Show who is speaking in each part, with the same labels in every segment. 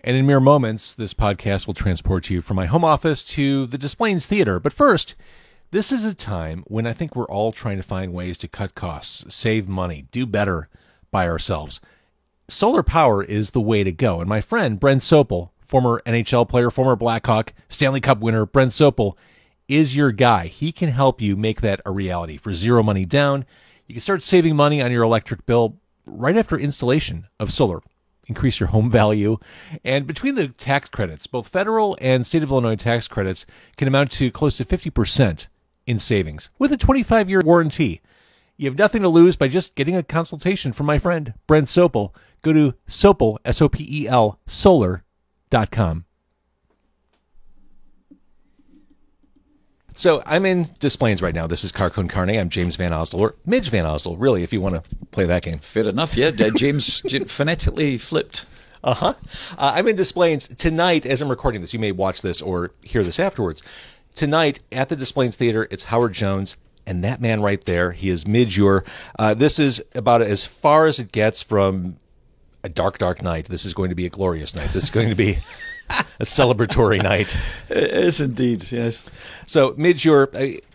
Speaker 1: And in mere moments, this podcast will transport you from my home office to the Des Plaines Theater. But first, this is a time when I think we're all trying to find ways to cut costs, save money, do better by ourselves. Solar power is the way to go. And my friend, Brent Sopel, former NHL player, former Blackhawk, Stanley Cup winner, Brent Sopel, is your guy. He can help you make that a reality for zero money down. You can start saving money on your electric bill right after installation of solar. Increase your home value. And between the tax credits, both federal and state of Illinois tax credits can amount to close to 50% in savings with a 25-year warranty. You have nothing to lose by just getting a consultation from my friend, Brent Sopel. Go to Sopel, S-O-P-E-L, solar.com. So I'm in Des Plaines right now. This is Car Con Carne. I'm James Van Osdol, or Midge Van Osdol, really, if you want to play that game.
Speaker 2: Fair enough, yeah. James phonetically flipped.
Speaker 1: I'm in Des Plaines tonight as I'm recording this. You may watch this or hear this afterwards. Tonight at the Des Plaines Theater, it's Howard Jones, and that man right there, he is Midge Ure. This is about as far as it gets from a dark, dark night. This is going to be a glorious night. This is going to be a celebratory night.
Speaker 2: It is indeed, yes.
Speaker 1: So, Midge Ure,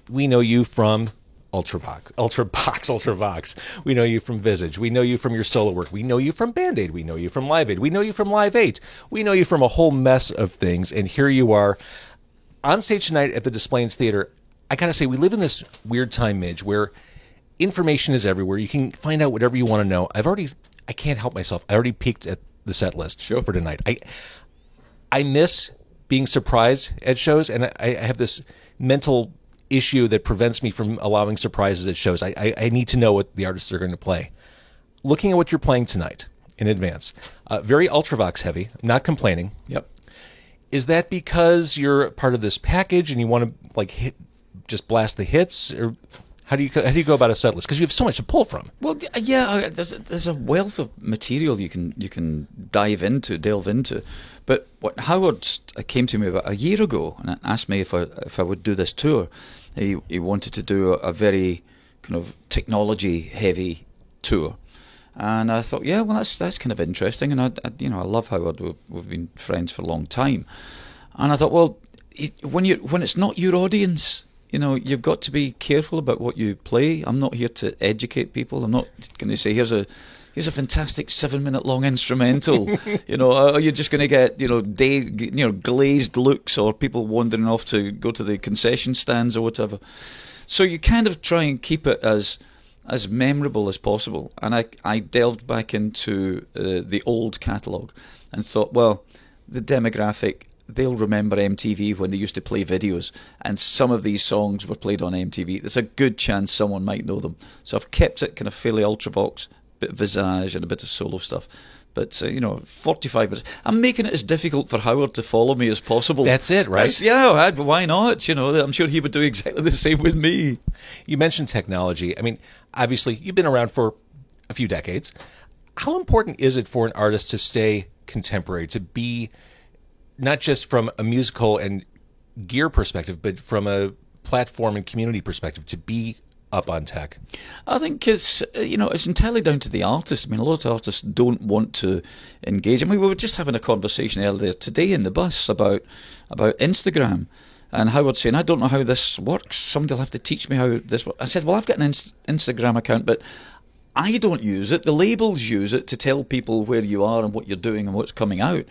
Speaker 1: we know you from Ultravox. We know you from Visage. We know you from your solo work. We know you from Band-Aid. We know you from Live Aid. We know you from Live 8. We know you from a whole mess of things. And here you are on stage tonight at the Des Plaines Theater. I gotta say, we live in this weird time, Midge, where information is everywhere. You can find out whatever you want to know. I can't help myself. I already peeked at the set list for tonight. I miss being surprised at shows, and I have this mental issue that prevents me from allowing surprises at shows. I need to know what the artists are going to play. Looking at what you're playing tonight in advance, very Ultravox heavy, not complaining.
Speaker 2: Yep.
Speaker 1: Is that because you're part of this package and you want to just blast the hits, or how do you go about a set list? Because you have so much to pull from.
Speaker 2: Well, yeah, there's a wealth of material you can delve into. But what Howard came to me about a year ago and asked me if I would do this tour. He wanted to do a very kind of technology heavy tour, and I thought, yeah, well, that's kind of interesting. And I love Howard. We've been friends for a long time, and I thought, well, when it's not your audience, you've got to be careful about what you play. I'm not here to educate people. I'm not going to say here's a fantastic 7-minute long instrumental. Are you just going to get glazed looks or people wandering off to go to the concession stands or whatever? So you kind of try and keep it as memorable as possible. And I delved back into the old catalogue and thought, well, the demographic, they'll remember MTV when they used to play videos, and some of these songs were played on MTV. There's a good chance someone might know them. So I've kept it kind of fairly Ultravox, bit of Visage and a bit of solo stuff. But, 45 minutes. I'm making it as difficult for Howard to follow me as possible.
Speaker 1: That's it, right?
Speaker 2: Yeah, why not? I'm sure he would do exactly the same with me.
Speaker 1: You mentioned technology. I mean, obviously, you've been around for a few decades. How important is it for an artist to stay contemporary, to be not just from a musical and gear perspective, but from a platform and community perspective, to be up on tech?
Speaker 2: I think it's entirely down to the artist. I mean, a lot of artists don't want to engage. I mean, we were just having a conversation earlier today in the bus about Instagram, and Howard saying, I don't know how this works. Somebody will have to teach me how this works. I said, well, I've got an Instagram account, but I don't use it. The labels use it to tell people where you are and what you're doing and what's coming out.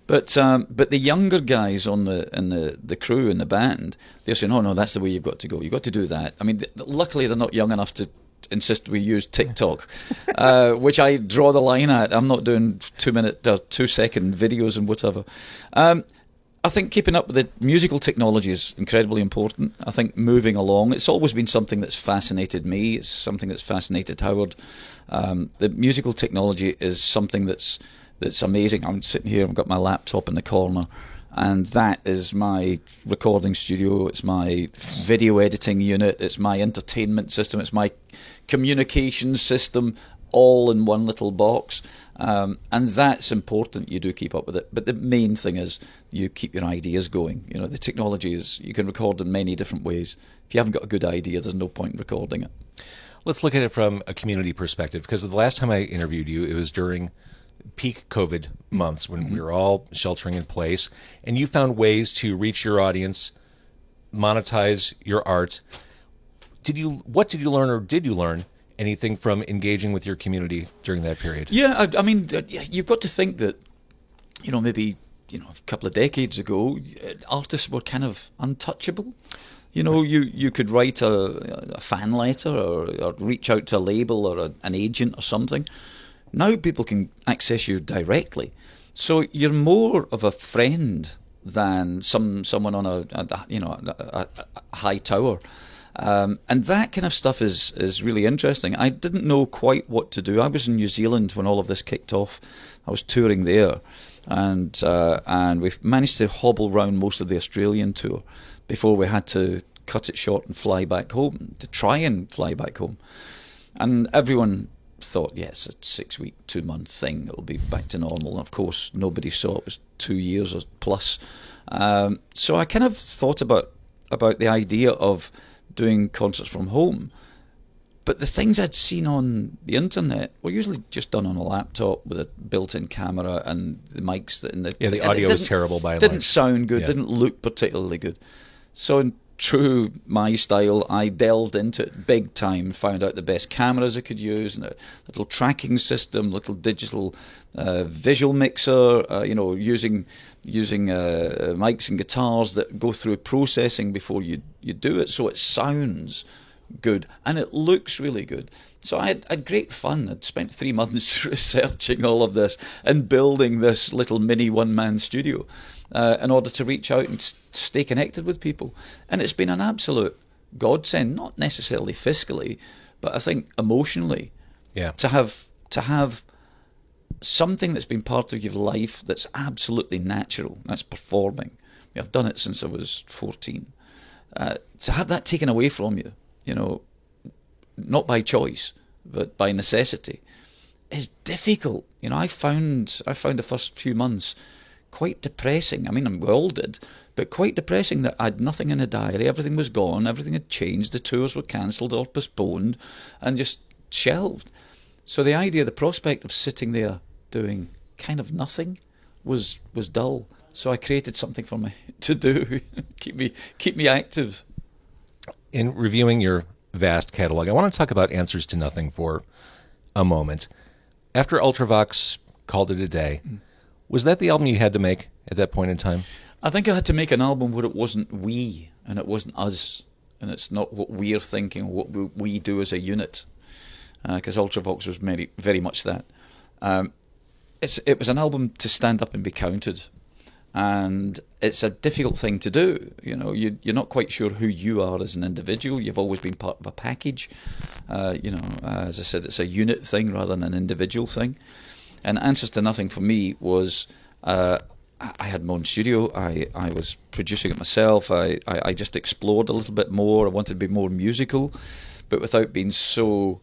Speaker 2: But the younger guys in the crew in the band, they're saying, oh no, that's the way you've got to go. You've got to do that. I mean, luckily they're not young enough to insist we use TikTok, which I draw the line at. I'm not doing 2-minute or 2-second videos and whatever. I think keeping up with the musical technology is incredibly important. I think moving along, it's always been something that's fascinated me. It's something that's fascinated Howard. The musical technology is something that's amazing. I'm sitting here, I've got my laptop in the corner, and that is my recording studio, it's my video editing unit, it's my entertainment system, it's my communications system, all in one little box. And that's important. You do keep up with it. But the main thing is you keep your ideas going. The technology is, you can record in many different ways. If you haven't got a good idea, there's no point in recording it.
Speaker 1: Let's look at it from a community perspective, because the last time I interviewed you, it was during peak COVID months when we were all sheltering in place, and you found ways to reach your audience, monetize your art. What did you learn, or did you learn anything from engaging with your community during that period?
Speaker 2: Yeah, I mean, you've got to think that, maybe, a couple of decades ago, artists were kind of untouchable. You could write a fan letter or reach out to a label or an agent or something. Now people can access you directly. So you're more of a friend than someone on a high tower. And that kind of stuff is really interesting. I didn't know quite what to do. I was in New Zealand when all of this kicked off. I was touring there, and we've managed to hobble round most of the Australian tour before we had to cut it short and fly back home, to try and fly back home. And everyone thought, yes, a 6-week, 2-month thing, it'll be back to normal. And of course, nobody saw it was 2 years or plus. So I kind of thought about the idea of doing concerts from home. But the things I'd seen on the internet were usually just done on a laptop with a built-in camera and the mics.
Speaker 1: The audio was terrible by and large.
Speaker 2: Didn't sound good, didn't look particularly good. So in true my style, I delved into it big time, found out the best cameras I could use, and a little tracking system, little digital visual mixer, using mics and guitars that go through processing before you do it, so it sounds good and it looks really good. So I had great fun. I'd spent 3 months researching all of this and building this little mini one-man studio in order to reach out and stay connected with people. And it's been an absolute godsend, not necessarily fiscally, but I think emotionally.
Speaker 1: Yeah.
Speaker 2: To have something that's been part of your life that's absolutely natural, that's performing. I've done it since I was 14. To have that taken away from you, not by choice, but by necessity, is difficult. I found the first few months quite depressing. I mean, we all did, but quite depressing that I had nothing in a diary. Everything was gone. Everything had changed. The tours were cancelled or postponed and just shelved. So the idea, the prospect of sitting there doing kind of nothing was dull. So I created something for me to do, keep me active.
Speaker 1: In reviewing your vast catalog, I want to talk about Answers to Nothing for a moment. After Ultravox called it a day, was that the album you had to make at that point in time?
Speaker 2: I think I had to make an album where it wasn't we and it wasn't us, and it's not what we're thinking, what we do as a unit, because Ultravox was very, very much that. It was an album to stand up and be counted. And it's a difficult thing to do. You're not quite sure who you are as an individual. You've always been part of a package. As I said, it's a unit thing rather than an individual thing. And Answers to Nothing for me was, I had my own studio. I was producing it myself. I just explored a little bit more. I wanted to be more musical, but without being so...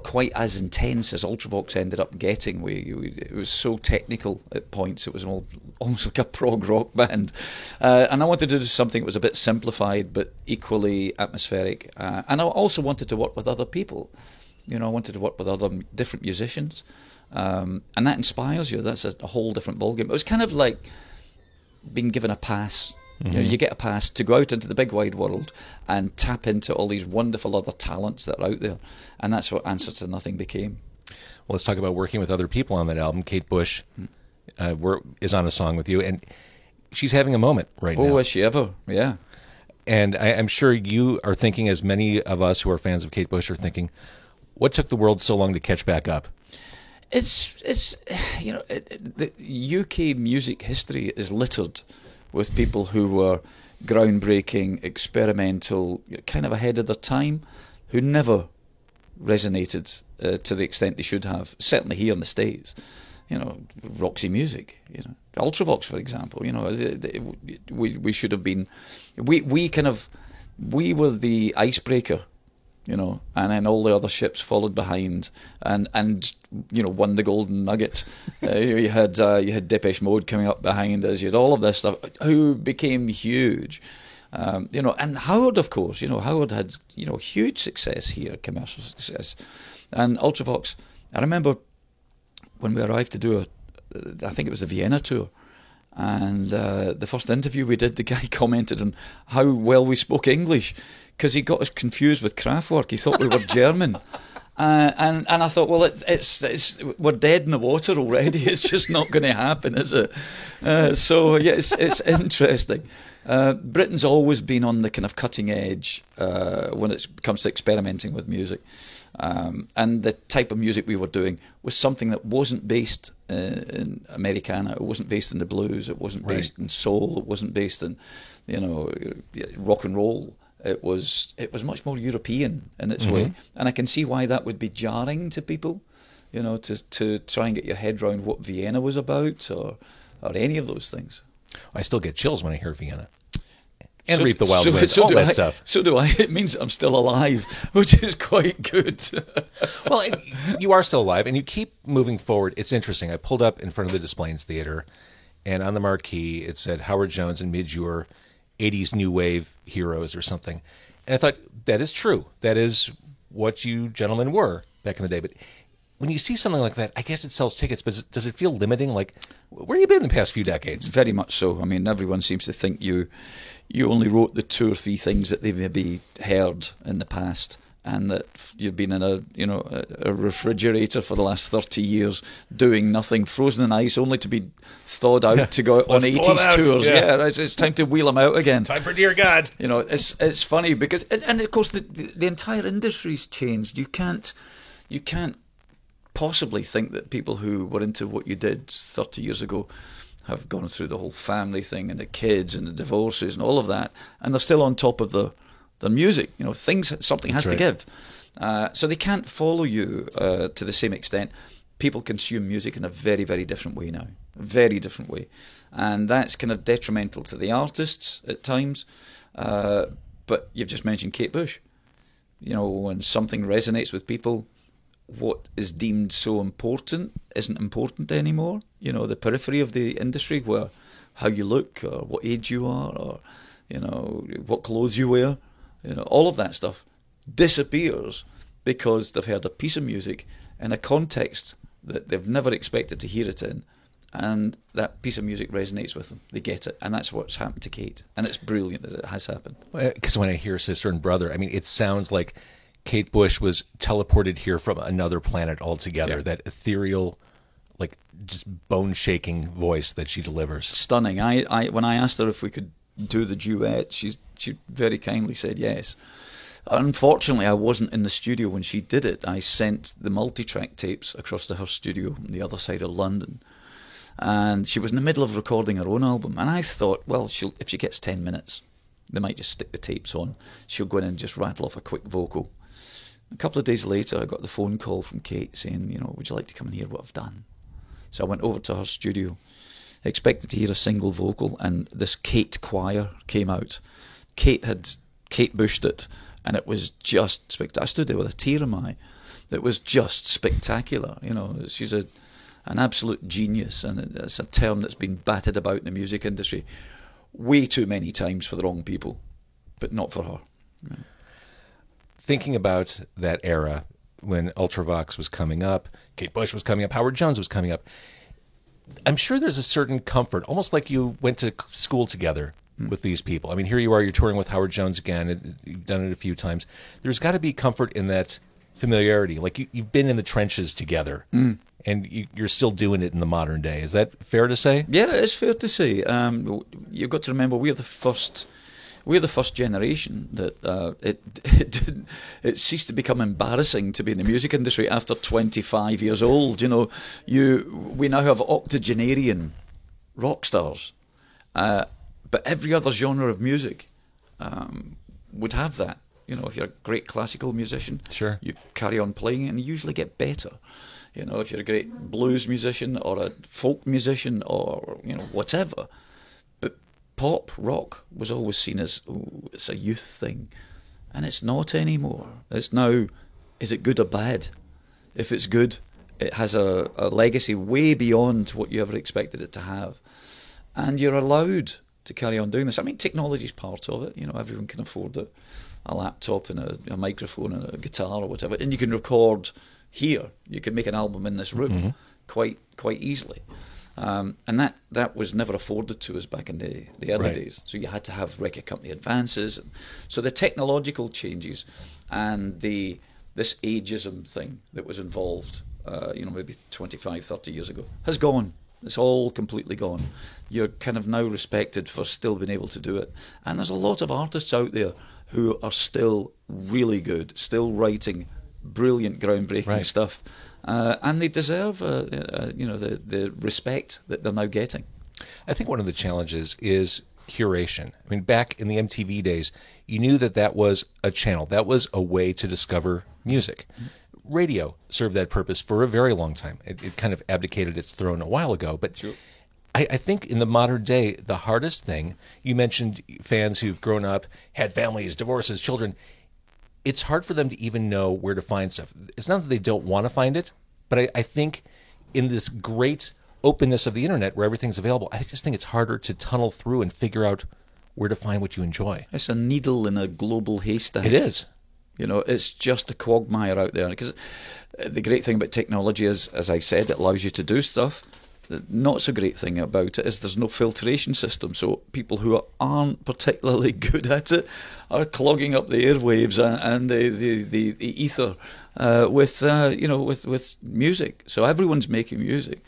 Speaker 2: quite as intense as Ultravox ended up getting. It was so technical at points. It was almost like a prog rock band. And I wanted to do something that was a bit simplified but equally atmospheric. And I also wanted to work with other people. I wanted to work with other different musicians. And that inspires you. That's a whole different ballgame. It was kind of like being given a pass. Mm-hmm. You get a pass to go out into the big wide world and tap into all these wonderful other talents that are out there. And that's what Answers to Nothing became.
Speaker 1: Well, let's talk about working with other people on that album. Kate Bush is on a song with you, and she's having a moment right now.
Speaker 2: Oh, is she ever? Yeah.
Speaker 1: And I'm sure you are thinking, as many of us who are fans of Kate Bush are thinking, what took the world so long to catch back up?
Speaker 2: It's the UK music history is littered with people who were groundbreaking, experimental, kind of ahead of their time, who never resonated to the extent they should have. Certainly here in the States, Roxy Music, Ultravox, for example. We should have been. We were the icebreaker. And then all the other ships followed behind, and won the golden nugget. You had Depeche Mode coming up behind us. You had all of this stuff, who became huge. And Howard, of course. Howard had huge success here, commercial success, and Ultravox. I remember when we arrived to do I think it was the Vienna tour, and the first interview we did, the guy commented on how well we spoke English, because he got us confused with Kraftwerk. He thought we were German. And I thought, well, it's we're dead in the water already. It's just not going to happen, is it? So yeah, it's interesting. Britain's always been on the kind of cutting edge when it comes to experimenting with music, and the type of music we were doing was something that wasn't based in Americana. It wasn't based in the blues. It wasn't based in soul. It wasn't based in, rock and roll. It was much more European in its way, and I can see why that would be jarring to people, to try and get your head around what Vienna was about or any of those things.
Speaker 1: I still get chills when I hear Vienna. And Reap the Wild Winds, all that stuff.
Speaker 2: So do I. It means I'm still alive, which is quite good.
Speaker 1: Well, you are still alive, and you keep moving forward. It's interesting. I pulled up in front of the Desplaines Theater, and on the marquee it said Howard Jones and Midge Ure, 80s new wave heroes or something. And I thought, that is true. That is what you gentlemen were back in the day. But when you see something like that, I guess it sells tickets, but does it feel limiting? Like, where have you been the past few decades?
Speaker 2: Very much so. I mean, everyone seems to think you only wrote the 2 or 3 things that they've maybe heard in the past, and that you've been in a refrigerator for the last 30 years doing nothing, frozen in ice, only to be thawed out to go on 80s tours. Yeah, it's time to wheel them out again.
Speaker 1: Time for Dear God.
Speaker 2: It's funny because, and of course, the entire industry's changed. You can't possibly think that people who were into what you did 30 years ago have gone through the whole family thing and the kids and the divorces and all of that, and they're still on top of the music. Something has to give. So they can't follow you to the same extent. People consume music in a very, very different way now. A very different way. And that's kind of detrimental to the artists at times. But you've just mentioned Kate Bush. When something resonates with people, what is deemed so important isn't important anymore. The periphery of the industry, where how you look or what age you are or, what clothes you wear, all of that stuff disappears because they've heard a piece of music in a context that they've never expected to hear it in, and that piece of music resonates with them. They get it, and that's what's happened to Kate, and it's brilliant that it has happened.
Speaker 1: Because when I hear Sister and Brother, I mean, it sounds like Kate Bush was teleported here from another planet altogether. Yeah. That ethereal, like just bone-shaking voice that she delivers.
Speaker 2: Stunning. I when I asked her if we could do the duet, she very kindly said yes. Unfortunately, I wasn't in the studio when she did it. I sent the multi-track tapes across to her studio on the other side of London, and she was in the middle of recording her own album. And I thought, well, if she gets 10 minutes, they might just stick the tapes on. She'll go in and just rattle off a quick vocal. A couple of days later, I got the phone call from Kate saying, would you like to come and hear what I've done? So I went over to her studio, expected to hear a single vocal, and this Kate choir came out. Kate Bushed it, and it was just spectacular. I stood there with a tear in my eye. It was just spectacular. She's an absolute genius, and it's a term that's been batted about in the music industry way too many times for the wrong people, but not for her. Yeah.
Speaker 1: Thinking about that era when Ultravox was coming up, Kate Bush was coming up, Howard Jones was coming up, I'm sure there's a certain comfort, almost like you went to school together with these people. I mean, here you are, you're touring with Howard Jones again, you've done it a few times. There's got to be comfort in that familiarity, like you've been in the trenches together, and you're still doing it in the modern day. Is that fair to say?
Speaker 2: Yeah, it's fair to say. You've got to remember, we're the first generation that it ceased to become embarrassing to be in the music industry after 25 years old. We now have octogenarian rock stars, but every other genre of music would have that. If you're a great classical musician,
Speaker 1: sure,
Speaker 2: you carry on playing and you usually get better. If you're a great blues musician or a folk musician or whatever. Pop rock was always seen as, it's a youth thing, and it's not anymore. It's now, is it good or bad? If it's good, it has a legacy way beyond what you ever expected it to have, and you're allowed to carry on doing this. I mean, technology's part of it. Everyone can afford a laptop and a microphone and a guitar or whatever, and you can record here. You can make an album in this room. quite easily. And that was never afforded to us back in the early days. So you had to have record company advances. So the technological changes and this ageism thing that was involved, maybe 25, 30 years ago, has gone. It's all completely gone. You're kind of now respected for still being able to do it. And there's a lot of artists out there who are still really good, still writing brilliant, groundbreaking stuff. And they deserve, the respect that they're now getting.
Speaker 1: I think one of the challenges is curation. I mean, back in the MTV days, you knew that was a channel. That was a way to discover music. Radio served that purpose for a very long time. It kind of abdicated its throne a while ago. But
Speaker 2: sure.
Speaker 1: I think in the modern day, the hardest thing, you mentioned fans who've grown up, had families, divorces, children. It's hard for them to even know where to find stuff. It's not that they don't want to find it, but I think in this great openness of the internet where everything's available, I just think it's harder to tunnel through and figure out where to find what you enjoy.
Speaker 2: It's a needle in a global haystack.
Speaker 1: It is.
Speaker 2: It's just a quagmire out there. Because the great thing about technology is, as I said, it allows you to do stuff. The not so great thing about it is there's no filtration system. So people who aren't particularly good at it are clogging up the airwaves and the ether with music. So everyone's making music.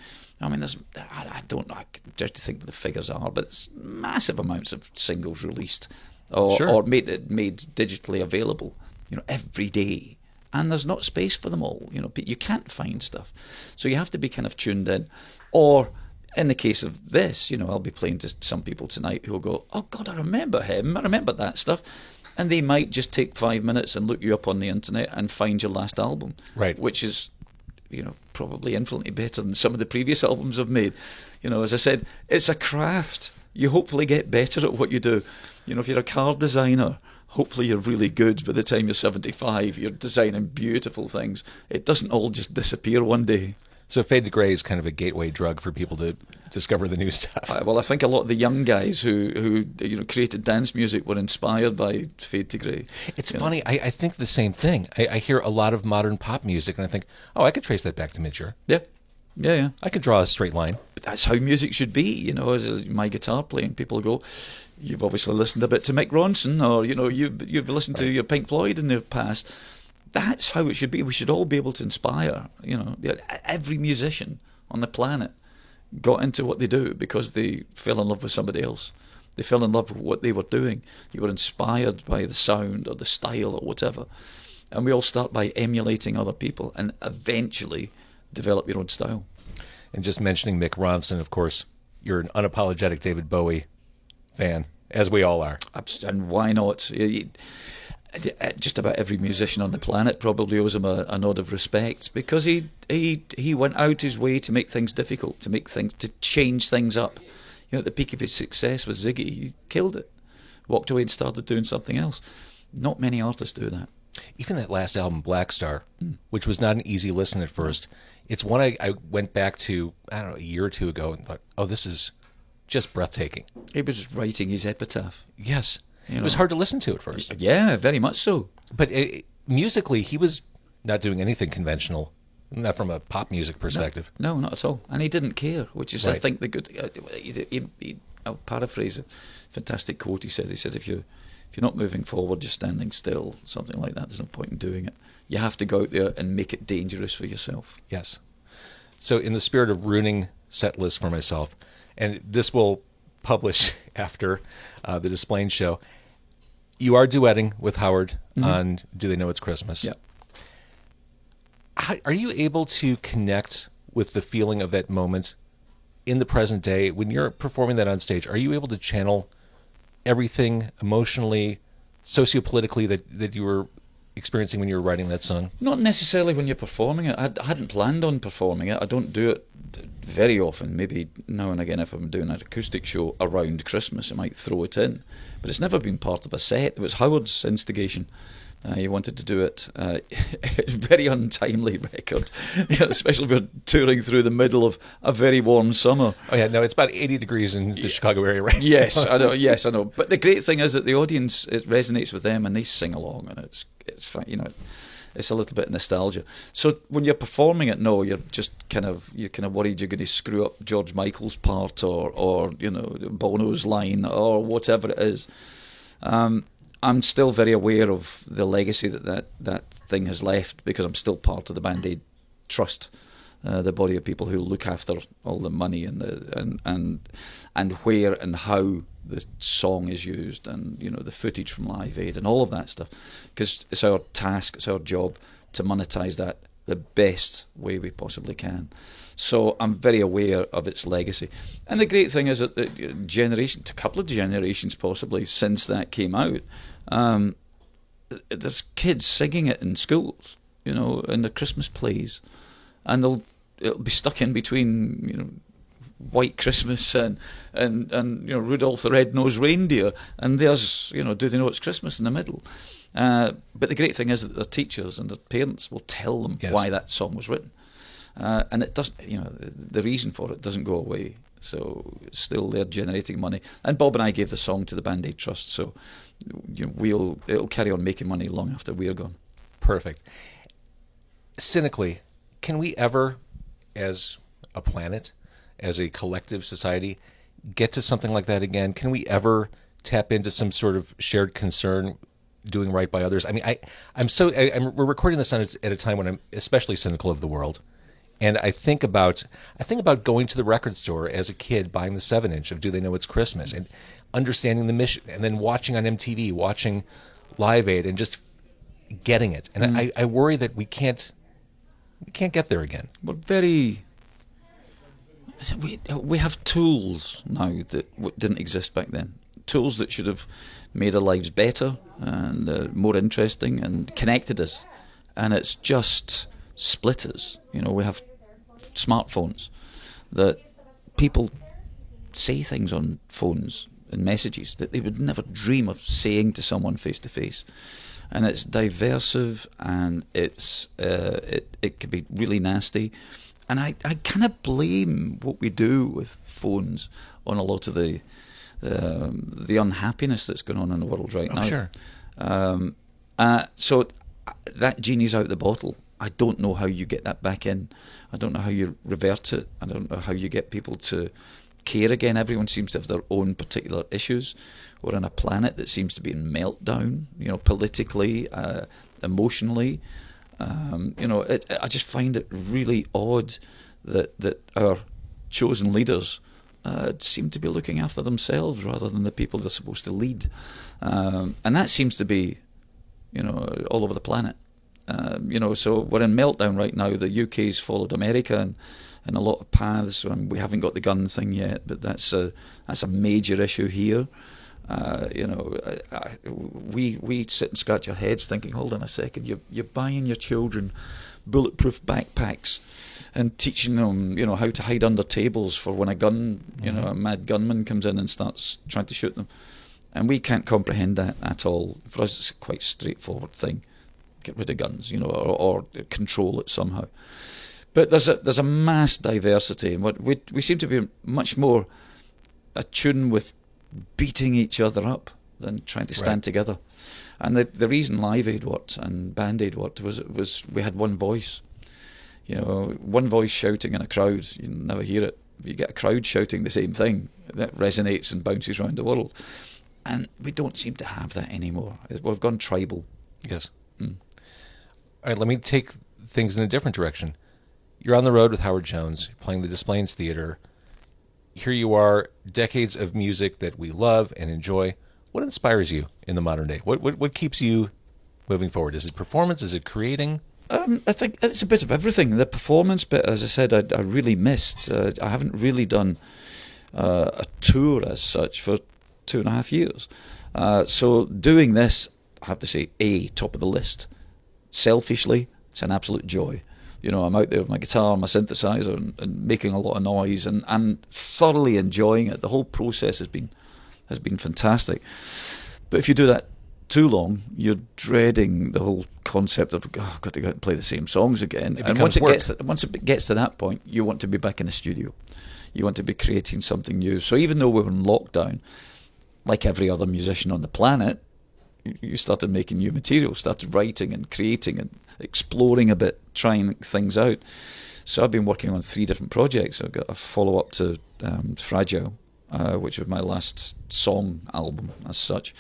Speaker 2: I mean, I don't know, I dare to think what the figures are, but it's massive amounts of singles released or made digitally available, every day. And there's not space for them all. You can't find stuff. So you have to be kind of tuned in. Or in the case of this, I'll be playing to some people tonight who will go, oh, God, I remember him. I remember that stuff. And they might just take 5 minutes and look you up on the internet and find your last album.
Speaker 1: Right.
Speaker 2: Which is, probably infinitely better than some of the previous albums I've made. As I said, it's a craft. You hopefully get better at what you do. If you're a car designer, hopefully you're really good by the time you're 75. You're designing beautiful things. It doesn't all just disappear one day.
Speaker 1: So Fade to Grey is kind of a gateway drug for people to discover the new stuff.
Speaker 2: Well, I think a lot of the young guys who created dance music were inspired by Fade to Grey.
Speaker 1: It's funny. I think the same thing. I hear a lot of modern pop music, and I think, oh, I could trace that back to Midshare.
Speaker 2: Yeah.
Speaker 1: I could draw a straight line.
Speaker 2: But that's how music should be. As my guitar playing, people go, you've obviously listened a bit to Mick Ronson, or you've listened to your Pink Floyd in the past. That's how it should be. We should all be able to inspire. Every musician on the planet got into what they do because they fell in love with somebody else. They fell in love with what they were doing. You were inspired by the sound or the style or whatever. And we all start by emulating other people and eventually develop your own style.
Speaker 1: And just mentioning Mick Ronson, of course, you're an unapologetic David Bowie fan, as we all are.
Speaker 2: And why not? Just about every musician on the planet probably owes him a nod of respect because he went out his way to make things difficult, to change things up. At the peak of his success with Ziggy, he killed it, walked away and started doing something else. Not many artists do that.
Speaker 1: Even that last album, Black Star, which was not an easy listen at first, it's one I went back to, a year or two ago and thought, oh, this is just breathtaking.
Speaker 2: He was writing his epitaph.
Speaker 1: Yes. It was hard to listen to at first.
Speaker 2: Yeah, very much so.
Speaker 1: But musically, he was not doing anything conventional, not from a pop music perspective.
Speaker 2: No, not at all. And he didn't care, which is,
Speaker 1: right.
Speaker 2: I think, the good... I'll paraphrase a fantastic quote he said. He said, if you're not moving forward, you're standing still, something like that. There's no point in doing it. You have to go out there and make it dangerous for yourself.
Speaker 1: Yes. So in the spirit of ruining set lists for myself, and this will publish after the Displain show, you are duetting with Howard on Do They Know It's Christmas?
Speaker 2: Yeah.
Speaker 1: Are you able to connect with the feeling of that moment in the present day when you're performing that on stage? Are you able to channel everything emotionally, sociopolitically that you were experiencing when you were writing that song?
Speaker 2: Not necessarily when you're performing it. I hadn't planned on performing it. I don't do it very often. Maybe now and again if I'm doing an acoustic show around Christmas I might throw it in, but it's never been part of a set. It was Howard's instigation. He wanted to do it. Very untimely record, especially if we're touring through the middle of a very warm summer.
Speaker 1: Oh yeah, no, it's about 80 degrees in the Chicago area right
Speaker 2: Yes, I know. Yes, I know. But the great thing is that the audience, it resonates with them and they sing along, and it's fine. it's a little bit nostalgia. So when you're performing it, no, you're kind of worried you're going to screw up George Michael's part or Bono's line or whatever it is. I'm still very aware of the legacy that thing has left, because I'm still part of the Band Aid Trust, the body of people who look after all the money and where and how the song is used, and the footage from Live Aid and all of that stuff, because it's our task, it's our job to monetize that the best way we possibly can. So I'm very aware of its legacy. And the great thing is that a couple of generations possibly since that came out, there's kids singing it in schools, in the Christmas plays, and it'll be stuck in between, White Christmas and Rudolph the Red-Nosed Reindeer, and there's, do they know it's Christmas in the middle? But the great thing is that their teachers and their parents will tell them why that song was written. And it doesn't, the reason for it doesn't go away. So it's still there generating money. And Bob and I gave the song to the Band Aid Trust, so it'll carry on making money long after we're gone.
Speaker 1: Perfect. Cynically, can we ever, as a planet, as a collective society, get to something like that again? Can we ever tap into some sort of shared concern, doing right by others? I mean, we're recording this at a time when I'm especially cynical of the world. And I think about going to the record store as a kid, buying the 7-inch of Do They Know It's Christmas, and understanding the mission, and then watching on MTV, watching Live Aid, and just getting it. And I worry that we can't get there again.
Speaker 2: We're we have tools now that didn't exist back then. Tools that should have made our lives better and more interesting and connected us. And it's just split us. We have smartphones that people say things on phones and messages that they would never dream of saying to someone face to face. And it's diversive, and it can be really nasty. And I kind of blame what we do with phones on a lot of the unhappiness that's going on in the world right now.
Speaker 1: Sure.
Speaker 2: So that genie's out the bottle. I don't know how you get that back in. I don't know how you revert it. I don't know how you get people to care again. Everyone seems to have their own particular issues. We're on a planet that seems to be in meltdown, politically, emotionally. I just find it really odd that our chosen leaders seem to be looking after themselves rather than the people they're supposed to lead. And that seems to be, all over the planet. So we're in meltdown right now. The UK's followed America in a lot of paths. We haven't got the gun thing yet, but that's a major issue here. We sit and scratch our heads thinking, hold on a second, you're buying your children bulletproof backpacks and teaching them, how to hide under tables for when a mad gunman comes in and starts trying to shoot them. And we can't comprehend that at all. For us, it's a quite straightforward thing. Get rid of guns, or control it somehow. But there's a mass diversity, and we seem to be much more attuned with beating each other up than trying to stand together. And the reason Live Aid worked and Band Aid worked was we had one voice. One voice shouting in a crowd, you never hear it. You get a crowd shouting the same thing, that resonates and bounces around the world. And we don't seem to have that anymore. We've gone tribal.
Speaker 1: Yes. All right, let me take things in a different direction. You're on the road with Howard Jones, playing the Des Plaines Theater. Here you are, decades of music that we love and enjoy. What inspires you in the modern day? What keeps you moving forward? Is it performance? Is it creating?
Speaker 2: I think it's a bit of everything. The performance bit, as I said, I really missed. I haven't really done a tour as such for 2.5 years. So doing this, I have to say, top of the list. Selfishly, it's an absolute joy. I'm out there with my guitar, my synthesizer, and making a lot of noise, and thoroughly enjoying it. The whole process has been fantastic. But if you do that too long, you're dreading the whole concept of I've got to go out and play the same songs again. And once it gets to that point, you want to be back in the studio. You want to be creating something new. So even though we're in lockdown, like every other musician on the planet, you started making new material, started writing and creating and exploring a bit, trying things out. So I've been working on 3 different projects. I've got a follow-up to Fragile, which was my last song album as such.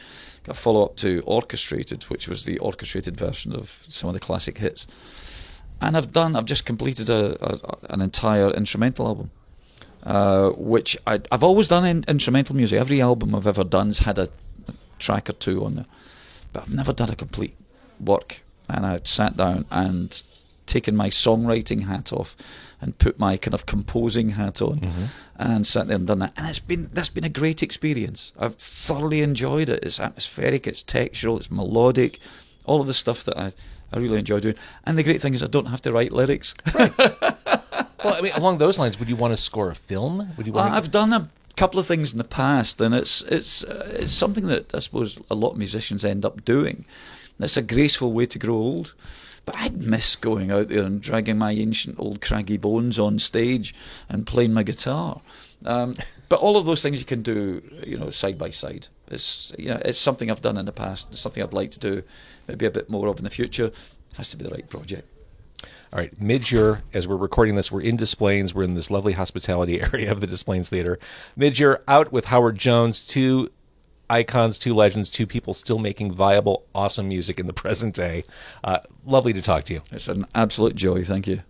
Speaker 2: Got a follow-up to Orchestrated, which was the orchestrated version of some of the classic hits. And I've just completed an entire instrumental album, which I've always done instrumental music. Every album I've ever done's had a track or 2 on there, but I've never done a complete work. And I sat down and taken my songwriting hat off and put my kind of composing hat on, and sat there and done that. And that's been a great experience. I've thoroughly enjoyed it. It's atmospheric, it's textural, it's melodic, all of the stuff that I really enjoy doing. And the great thing is I don't have to write lyrics.
Speaker 1: Right. Well, I mean, along those lines, would you want to score a film? Would you want
Speaker 2: I've done a couple of things in the past, and it's something that I suppose a lot of musicians end up doing. It's a graceful way to grow old. But I'd miss going out there and dragging my ancient old craggy bones on stage and playing my guitar. But all of those things you can do, side by side. It's something I've done in the past. It's something I'd like to do maybe a bit more of in the future. It has to be the right project.
Speaker 1: All right, Midge-Ure, as we're recording this, we're in Des Plaines. We're in this lovely hospitality area of the Des Plaines Theater. Midge-Ure out with Howard Jones, 2 icons, 2 legends, 2 people still making viable, awesome music in the present day. Lovely to talk to you.
Speaker 2: It's an absolute joy. Thank you.